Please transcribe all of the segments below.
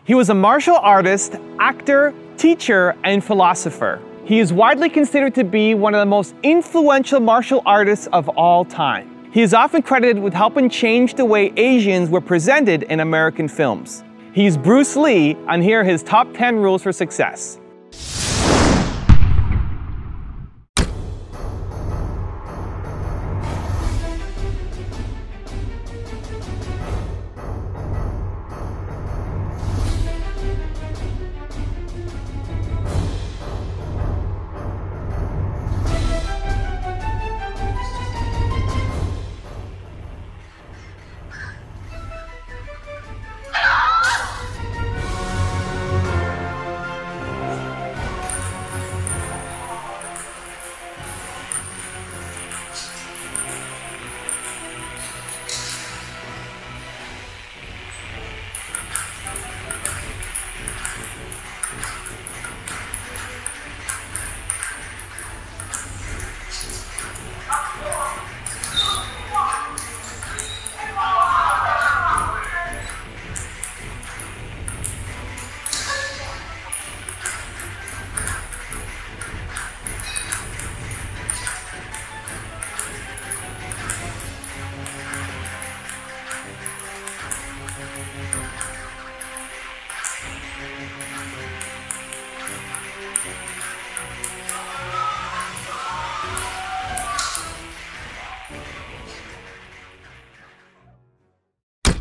He was a martial artist, actor, teacher, and philosopher. He is widely considered to be one of the most influential martial artists of all time. He is often credited with helping change the way Asians were presented in American films. He's Bruce Lee, and here are his top 10 rules for success.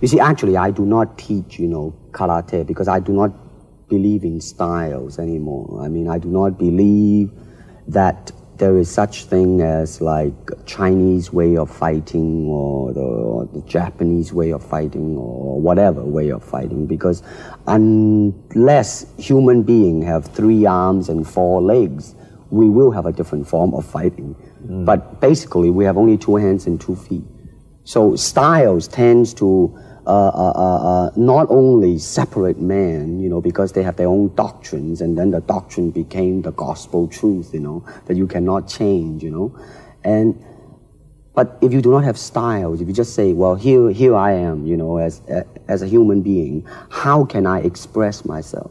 You see, actually, I do not teach, karate because I do not believe in styles anymore. I mean, I do not believe that there is such thing as like Chinese way of fighting or the Japanese way of fighting or whatever way of fighting, because unless human beings have 3 arms and 4 legs, we will have a different form of fighting. But basically, we have only 2 hands and 2 feet. So styles tends to not only separate men, because they have their own doctrines, and then the doctrine became the gospel truth, that you cannot change, But if you do not have styles, if you just say, well, here I am, as a human being, how can I express myself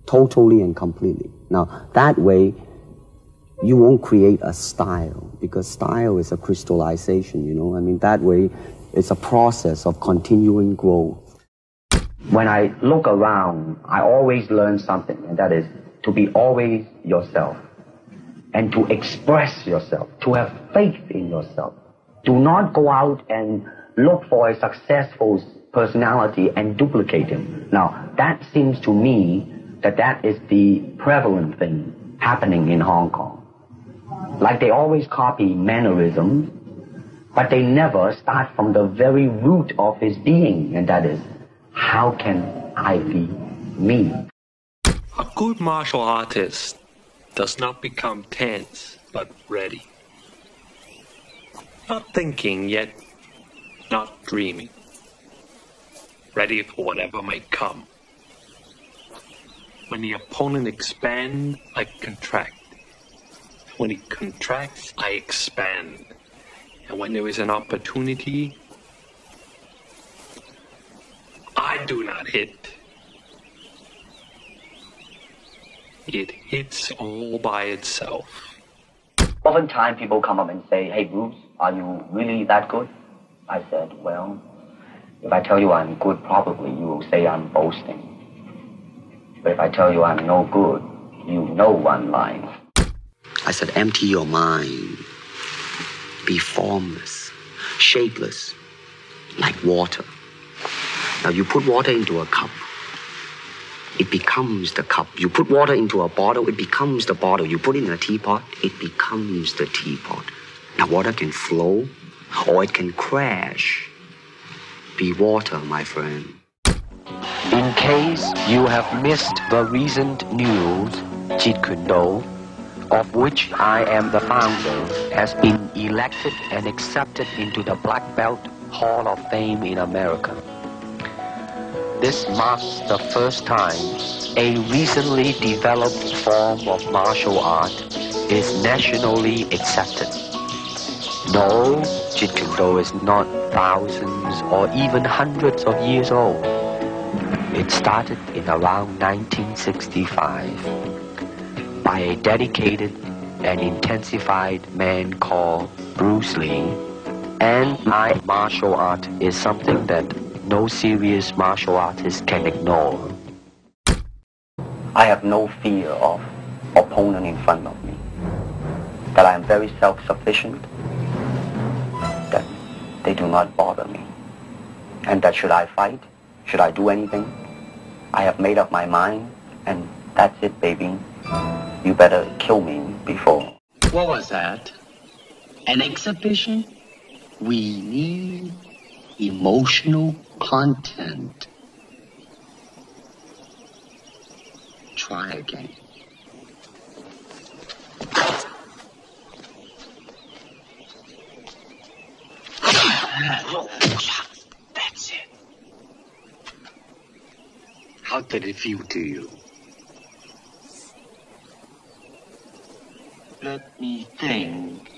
totally and completely? Now, that way, you won't create a style, because style is a crystallization, I mean, that way, it's a process of continuing growth. When I look around, I always learn something, and that is to be always yourself, and to express yourself, to have faith in yourself. Do not go out and look for a successful personality and duplicate him. Now, that seems to me that is the prevalent thing happening in Hong Kong. Like they always copy mannerisms, but they never start from the very root of his being, and that is, how can I be me? A good martial artist does not become tense, but ready. Not thinking, yet not dreaming. Ready for whatever might come. When the opponent expands, I contract. When he contracts, I expand. And when there is an opportunity, I do not hit. It hits all by itself. Oftentimes people come up and say, hey Bruce, are you really that good? I said, well, if I tell you I'm good, probably you will say I'm boasting. But if I tell you I'm no good, you know I'm lying. I said, empty your mind. Be formless, shapeless, like water. Now you put water into a cup, it becomes the cup. You put water into a bottle, it becomes the bottle. You put it in a teapot, it becomes the teapot. Now water can flow or it can crash. Be water, my friend. In case you have missed the recent news, Jeet Kune Do, of which I am the founder, has been elected and accepted into the Black Belt Hall of Fame in America. This marks the first time a recently developed form of martial art is nationally accepted. No, Jeet Kune Do is not thousands or even hundreds of years old. It started in around 1965 by a dedicated and intensified man called Bruce Lee. And my martial art is something that no serious martial artist can ignore. I have no fear of opponent in front of me. That I am very self-sufficient. That they do not bother me. And that should I fight, should I do anything, I have made up my mind, and that's it, baby. You better kill me before. What was that? An exhibition? We need emotional content. Try again. That's it. How did it feel to you? Let me think.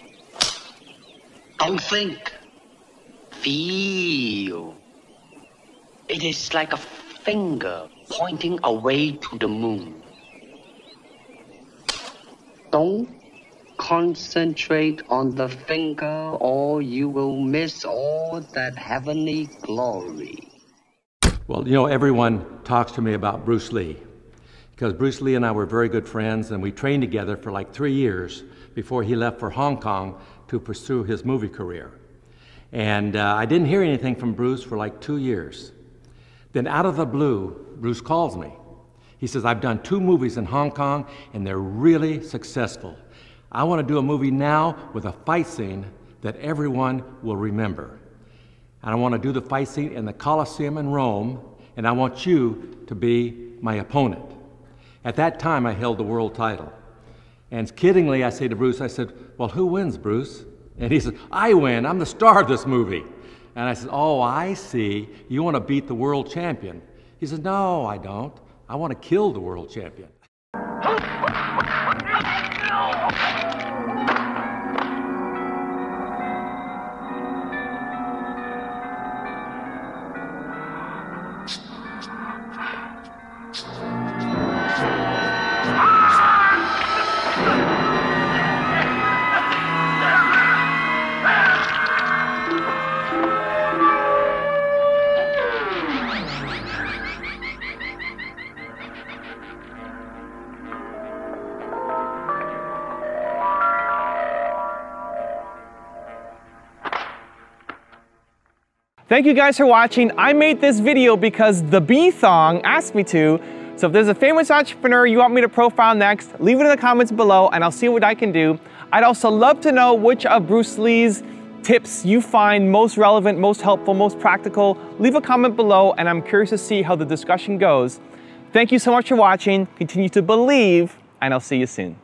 Don't think. Feel. It is like a finger pointing away to the moon. Don't concentrate on the finger or you will miss all that heavenly glory. Well, you know, everyone talks to me about Bruce Lee because Bruce Lee and I were very good friends, and we trained together for like 3 years before he left for Hong Kong to pursue his movie career. And I didn't hear anything from Bruce for like 2 years. Then out of the blue, Bruce calls me. He says, I've done 2 movies in Hong Kong and they're really successful. I want to do a movie now with a fight scene that everyone will remember. And I want to do the fight scene in the Colosseum in Rome, and I want you to be my opponent. At that time, I held the world title. And kiddingly, I say to Bruce, I said, well, who wins, Bruce? And he said, I win. I'm the star of this movie. And I said, oh, I see. You want to beat the world champion. He said, no, I don't. I want to kill the world champion. Thank you guys for watching. I made this video because the B-Thong asked me to. So if there's a famous entrepreneur you want me to profile next, leave it in the comments below and I'll see what I can do. I'd also love to know which of Bruce Lee's tips you find most relevant, most helpful, most practical. Leave a comment below and I'm curious to see how the discussion goes. Thank you so much for watching. Continue to believe and I'll see you soon.